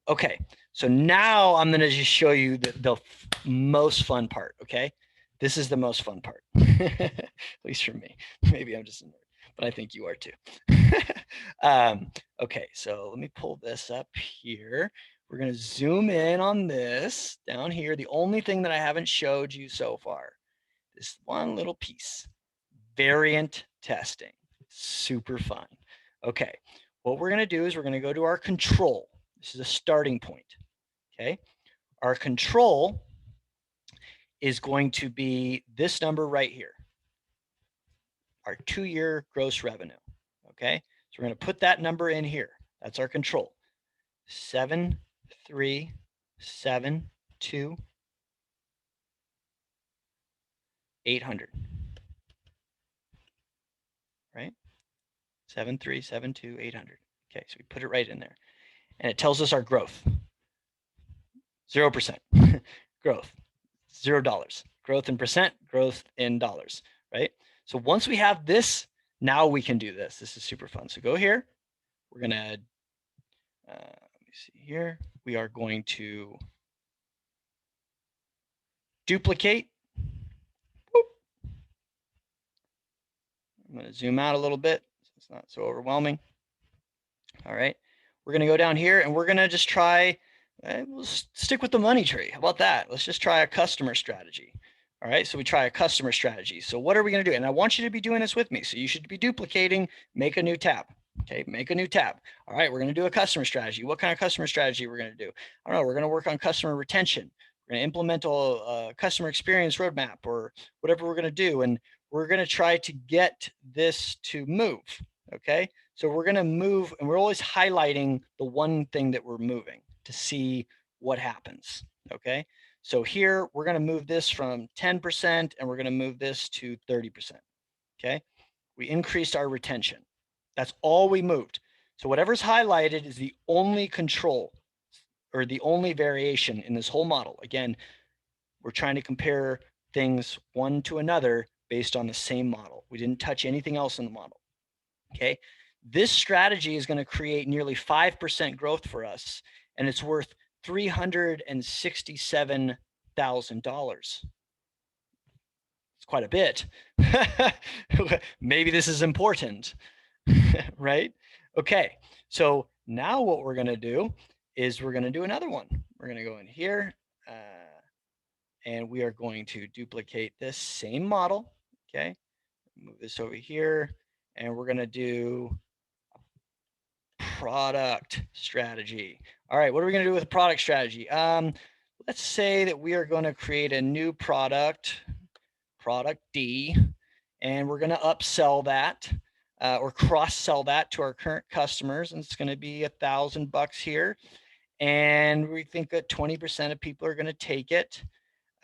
Speaker 1: Okay, so now I'm gonna just show you the most fun part, okay? This is the most fun part, at least for me. Maybe I'm just a nerd, but I think you are too. Okay, so let me pull this up here. We're gonna zoom in on this down here. The only thing that I haven't showed you so far, this one little piece, variant testing. Super fun. Okay, what we're gonna do is we're gonna go to our control. This is a starting point, okay? Our control is going to be this number right here, our 2-year gross revenue, okay? So we're gonna put that number in here. That's our control. 7,372 800, right? 7,372 800. Okay, so we put it right in there. And it tells us our growth. 0% growth, $0. Growth in percent, growth in dollars, right? So once we have this, now we can do this. This is super fun. So go here. We're gonna, let me see here. We are going to duplicate. Whoop. I'm gonna zoom out a little bit so it's not so overwhelming. All right. We're gonna go down here and we're gonna just try, we'll stick with the money tree. How about that? Let's just try a customer strategy. All right, so we try a customer strategy. So what are we gonna do? And I want you to be doing this with me. So you should be duplicating, make a new tab. Okay, make a new tab. All right, we're gonna do a customer strategy. What kind of customer strategy we're gonna do? I don't know, we're gonna work on customer retention. We're gonna implement a customer experience roadmap or whatever we're gonna do. And we're gonna try to get this to move, okay? So we're gonna move, and we're always highlighting the one thing that we're moving to see what happens, okay? So here, we're gonna move this from 10% and we're gonna move this to 30%, okay? We increased our retention. That's all we moved. So whatever's highlighted is the only control or the only variation in this whole model. Again, we're trying to compare things one to another based on the same model. We didn't touch anything else in the model, okay? This strategy is gonna create nearly 5% growth for us, and it's worth $367,000. It's quite a bit. Maybe this is important, right? Okay, so now what we're gonna do is we're gonna do another one. We're gonna go in here, and we are going to duplicate this same model, okay? Move this over here, and we're gonna do product strategy. All right, what are we gonna do with a product strategy? Let's say that we are gonna create a new product, product D, and we're gonna upsell that or cross-sell that to our current customers, and it's gonna be $1,000 here. And we think that 20% of people are gonna take it.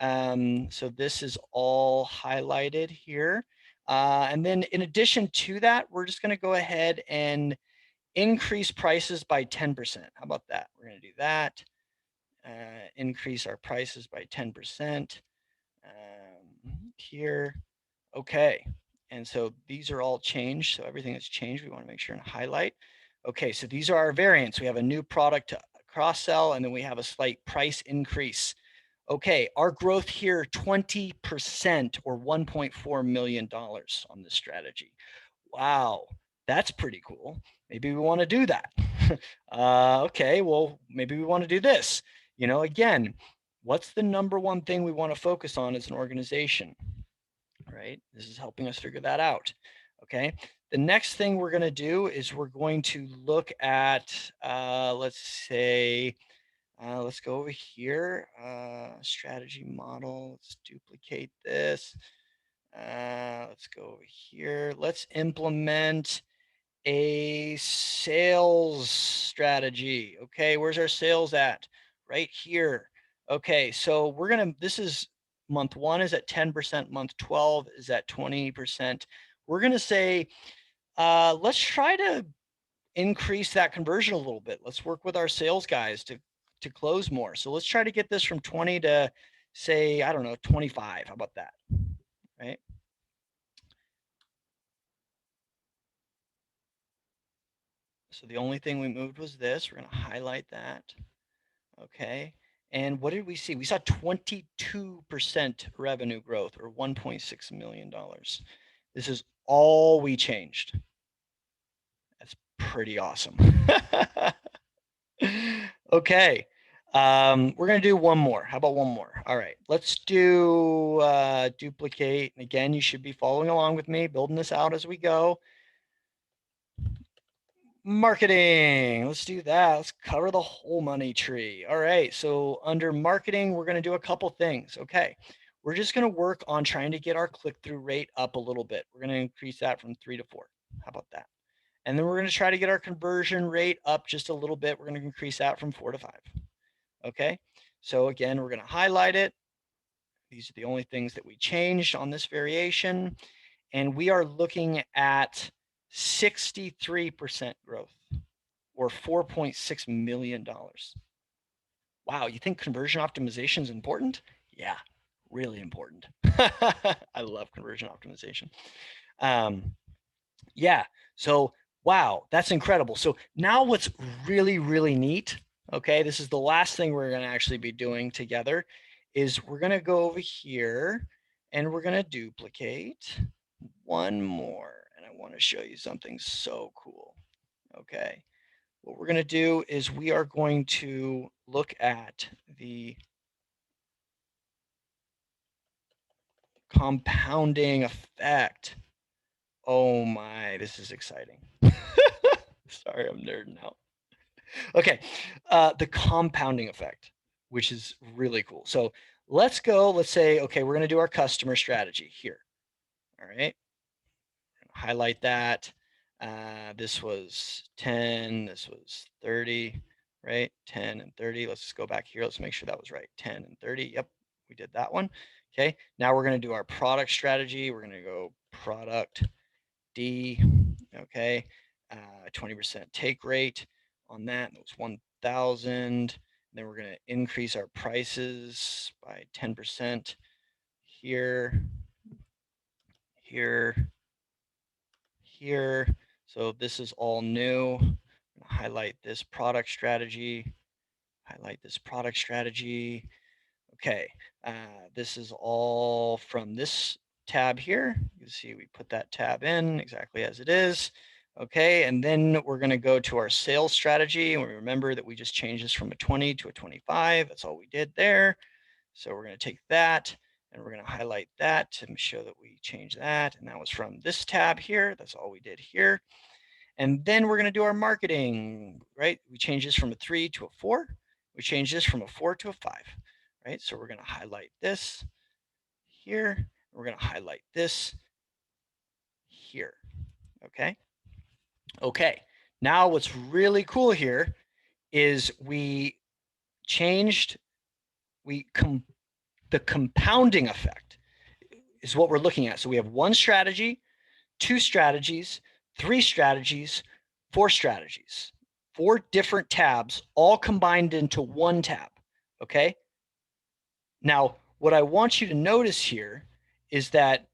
Speaker 1: So this is all highlighted here. And then in addition to that, we're just gonna go ahead and increase prices by 10%. How about that? We're gonna do that. Increase our prices by 10% here. Okay, and so these are all changed. So everything that's changed, we wanna make sure and highlight. Okay, so these are our variants. We have a new product to cross-sell, and then we have a slight price increase. Okay, our growth here, 20% or $1.4 million on this strategy. Wow, that's pretty cool. Maybe we want to do that. Okay, well, maybe we want to do this. You know, again, what's the number one thing we want to focus on as an organization, right? This is helping us figure that out. Okay, the next thing we're going to do is we're going to look at, let's say, let's go over here, strategy model. Let's duplicate this. Let's go over here. Let's implement a sales strategy. Okay, where's our sales at? Right here. Okay, so we're gonna, this is month 1 is at 10%, month 12 is at 20%. We're gonna say, let's try to increase that conversion a little bit. Let's work with our sales guys to close more. So let's try to get this from 20 to, say, I don't know, 25. How about that? Right? So the only thing we moved was this. We're going to highlight that. Okay. And what did we see? We saw 22% revenue growth, or $1.6 million. This is all we changed. That's pretty awesome. Okay. We're going to do one more. How about one more? All right. Let's do duplicate. And again, you should be following along with me, building this out as we go. Marketing. Let's do that. Let's cover the whole money tree. All right. So under marketing, we're going to do a couple things. Okay. We're just going to work on trying to get our click-through rate up a little bit. We're going to increase that from 3 to 4. How about that? And then we're going to try to get our conversion rate up just a little bit. We're going to increase that from 4 to 5. Okay. So again, we're going to highlight it. These are the only things that we changed on this variation. And we are looking at 63% growth, or $4.6 million. Wow, you think conversion optimization is important? Yeah, really important. I love conversion optimization. Yeah, so wow, that's incredible. So now what's really, really neat, okay, this is the last thing we're going to actually be doing together, is we're going to go over here and we're going to duplicate one more. And I want to show you something so cool. Okay, what we're going to do is we are going to look at the compounding effect. Oh my, this is exciting. Sorry, I'm nerding out. Okay, the compounding effect, which is really cool. So let's go, let's say, okay, we're going to do our customer strategy here. All right, highlight that. This was 10, this was 30, right? 10 and 30. Let's just go back here. Let's make sure that was right. 10 and 30. Yep, we did that one. Okay, now we're going to do our product strategy. We're going to go product D. Okay, 20% take rate on that. That was 1,000. Then we're going to increase our prices by 10% here, here, here. So this is all new. Highlight this product strategy. Highlight this product strategy. Okay, this is all from this tab here. You can see we put that tab in exactly as it is. Okay, and then we're going to go to our sales strategy. And we remember that we just changed this from a 20 to a 25. That's all we did there. So we're going to take that and we're going to highlight that to show that we changed that. And that was from this tab here. That's all we did here. And then we're going to do our marketing, right? We changed this from a 3 to a 4. We changed this from a 4 to a 5, right? So we're going to highlight this here. We're going to highlight this here, okay? Okay, now what's really cool here is we changed, the compounding effect is what we're looking at. So we have one strategy, two strategies, three strategies, four strategies, 4 different tabs all combined into one tab, okay? Now, what I want you to notice here is that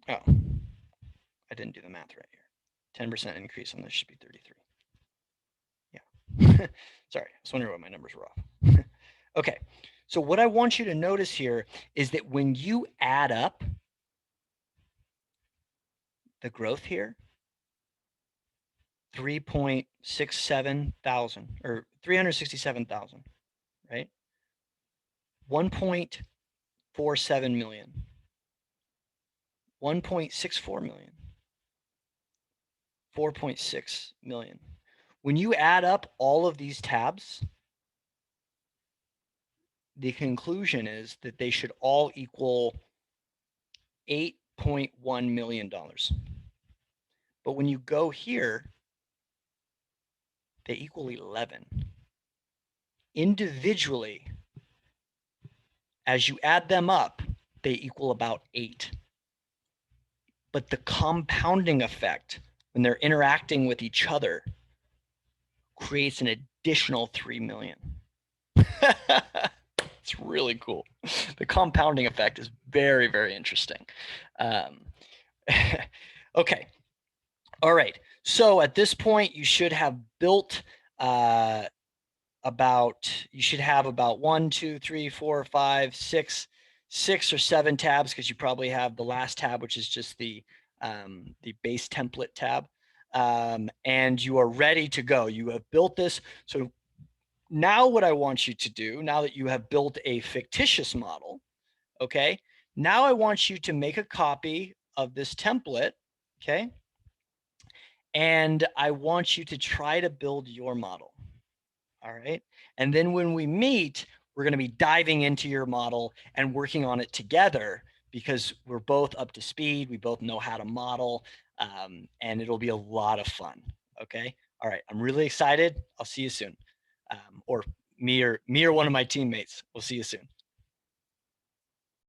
Speaker 1: oh, I didn't do the math right here. 10% increase on this should be 33. Yeah. Sorry, I was wondering why my numbers were off. Okay, so what I want you to notice here is that when you add up the growth here, 3.67 thousand or 367,000, right? 1.47 million, 1.64 million, 4.6 million. When you add up all of these tabs, the conclusion is that they should all equal $8.1 million. But when you go here, they equal 11. Individually, as you add them up, they equal about 8. But the compounding effect, when they're interacting with each other, creates an additional 3 million. It's really cool. The compounding effect is very, very interesting. Okay. All right. So at this point, you should have built you should have about 1, 2, 3, 4, 5, 6 or 7 tabs, because you probably have the last tab, which is just the base template tab. And you are ready to go. You have built this. So now what I want you to do, now that you have built a fictitious model, okay, now I want you to make a copy of this template, okay, and I want you to try to build your model, all right? And then when we meet, we're going to be diving into your model and working on it together, because we're both up to speed, we both know how to model, and it'll be a lot of fun, okay? All right, I'm really excited. I'll see you soon. Or me or one of my teammates. We'll see you soon.